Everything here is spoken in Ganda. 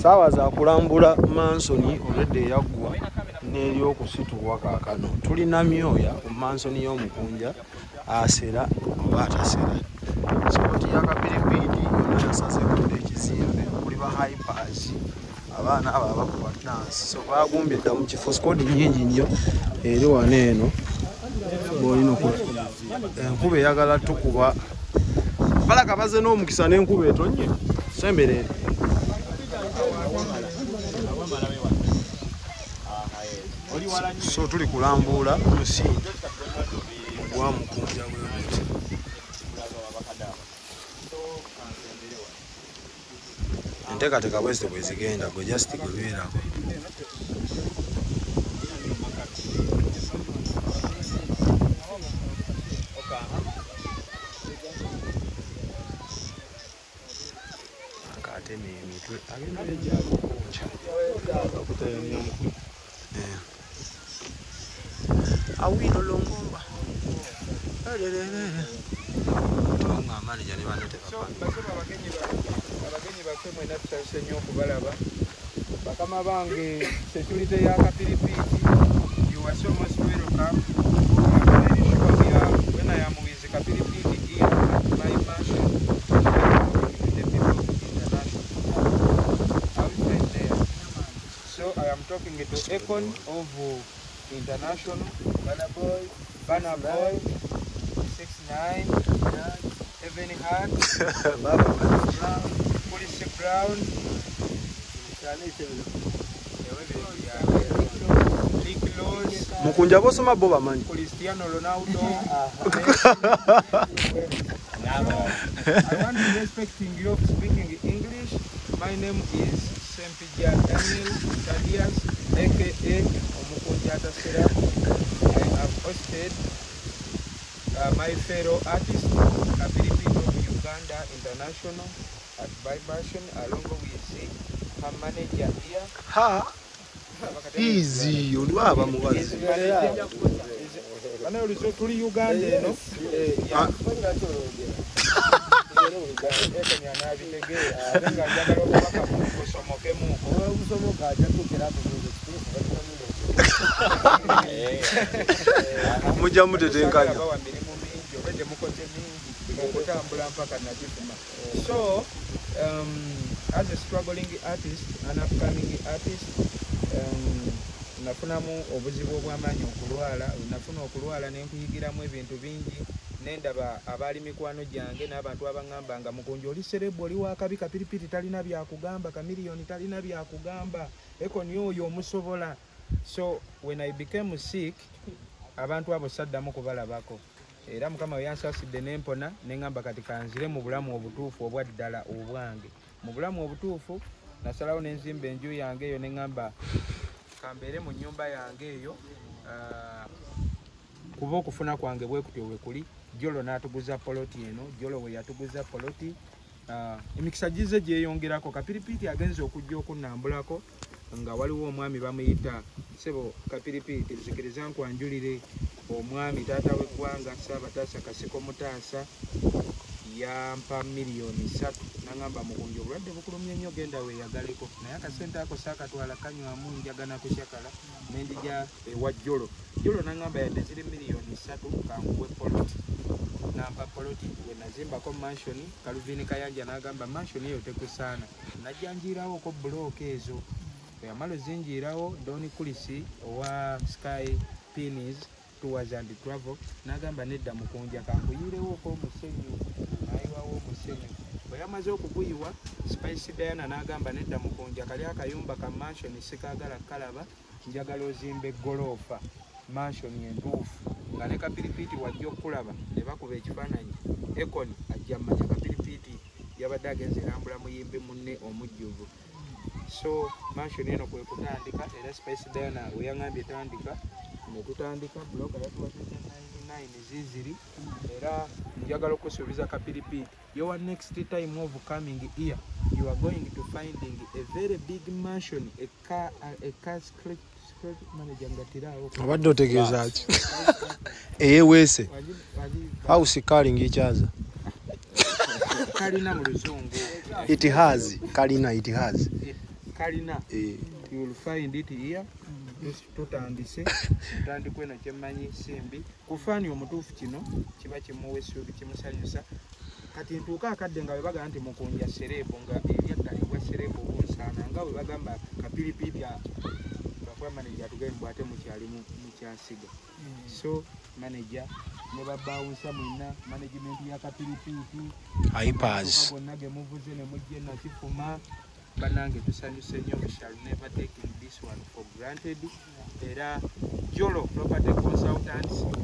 Sawa za kulambula mansoni olwedde yaggwa n'eryokusitulwa kaakano. Tulina myoya ku mansoni y'omukunja asera oba atasera. Sipoti ya Kapiripiti yonna yasazeeko ekizimbe kuli ba Hypers. Abaana abo abakuba dansi. So baagumbye dda mu kifo sikodi nnyingi nnyo eri wano eno. Bw'olina enkuba eyagala tukuba. Balaka baze n'omukisa n'enkuba etonye. Semberere. So tuli kulambula musingi gwa mukunja w'emuti. Enteekateeka bwezite bwe zigenda gwe just gubeerako. Akatema emitwe agenda ejjako kunja okutayanya omukulu. Awino longomba. Tonga manager ne bano tebapanga. Abagenyi bakemwe natusanyuse nnyo okubalaba. Bakama bange security ya Kapiripiti. You are so much welcome. When I am with Kapiripiti here at my mansion, the people international outside there. So I am talking to Econ of International, Banner Boy, 6'9", Heaven Heart, Police Brown, Rick Lowe's, Mukunja bosoma boba manyi. Cristiano Ronaldo. I want to respecting you speaking English. My name is Sempija Daniel Thaddeus, aka Omukunjata Sera. I have hosted my fellow artist, Kapiripiti of Uganda International at Vibration, along with her manager here. Ha! Easy, you do have a muwazi. Bana ulizo tuli Uganda no. Muja mutetenkanya. So, as a struggling artist, an upcoming artist, nafunamu obuzibu obw'amaanyi okulwala, nafuna okulwala n'enkuyigiramu ebintu bingi, n'endaba abaali mikwano gyange n'abantu abangamba nga Mukunja oli serebu oli wakabi, Kapiripiti talina byakugamba, Kamiliyoni talina byakugamba, Ekoni oyo omusobola. So when I became sick, abantu abo saddamu kubalabako. Era Mukama we yansaasidde n'empona n'engamba kati kanzire mu bulamu obutuufu obwa ddala obwange. Mu bulamu obutuufu nasalawo n'enzimba enju yange eyo n'engamba kambeere mu nnyumba yange eyo. Kuba okufuna kwange bwe kutyo we kuli. Jolo n'atuguza poloti eno. Jolo we yatuguza poloti. Emikisa gize gyeyongerako. Kapiripiti agenze okujja okunnambulako nga waliwo omwami bamuyita Ssebo Kapiripiti, zikiriza nkwanjulire omwami taata w'eggwanga Ssaabataasa Kasiko Mutaasa yampa $3,000,000 n'angamba Mukunja obulwadde bukulumye nnyo genda weeyagaleko, naye akasente ako saakatwala kanywamu njagana kusyakala n'endija ewa Jolo. Jolo n'angamba yadde ziri $3,000,000 kanguwe poloti. Nampa poloti we nazimbako mansion. Kaluvini Kayanja n'agamba mansion eyo tekusaana, najjanjiirawo bulooka ezo. Yamalo zinjirawo Doni Kulisi owa Sky Pinis Tours and Travel n'agamba nedda Mukunja kanguyirewo omusenyu, nayiwawo omusenyu. Bwe yamaze okuguyiwa Spice Diana n'agamba nedda Mukunja kali akayumba ka mansion sikagala kalaba, njagala ozimbe golofa mansion entuufu nga ne Kapiripiti wajja okulaba ne bakuba ekifaananyi. Ekoni ajja mmanya Kapiripiti yabadde agenze erambula muyimbi munne omujjuvu. So mansion eno kwe kutandika era Spice Diana we yangambye tandika ne tutandika blog yatuwadde 99 ziziri era njagala okusuubiza Kapiripiti. Your next time of coming here you are going to finding a very big mansion, a car script manager ngatirawo. Abadde otegeeza ki? Eyeweese house calling each other. kalina mu luzungu. It has. Kalina, it has. Kalina. You will find it here. Tutandise tutandikwe na kyemanyi simbi kufaani omutuufu kino kiba kimuwa essuubi kimusanyusa kati ntuuka akadde nga bwe bagamba nti mukunja sereebo nga eryaddalibwa sereebo obunsaana nga bwe bagamba kapiripiiti bakuba manager atugambye ate mukyasiga so manager ne babbawunsa mwina management ya kapiripiiti Hypers bonna ge muvuze ne mujje nakifuma banange tusanyuse nnyo we shall never take this one for granted era Jolo Property Consultants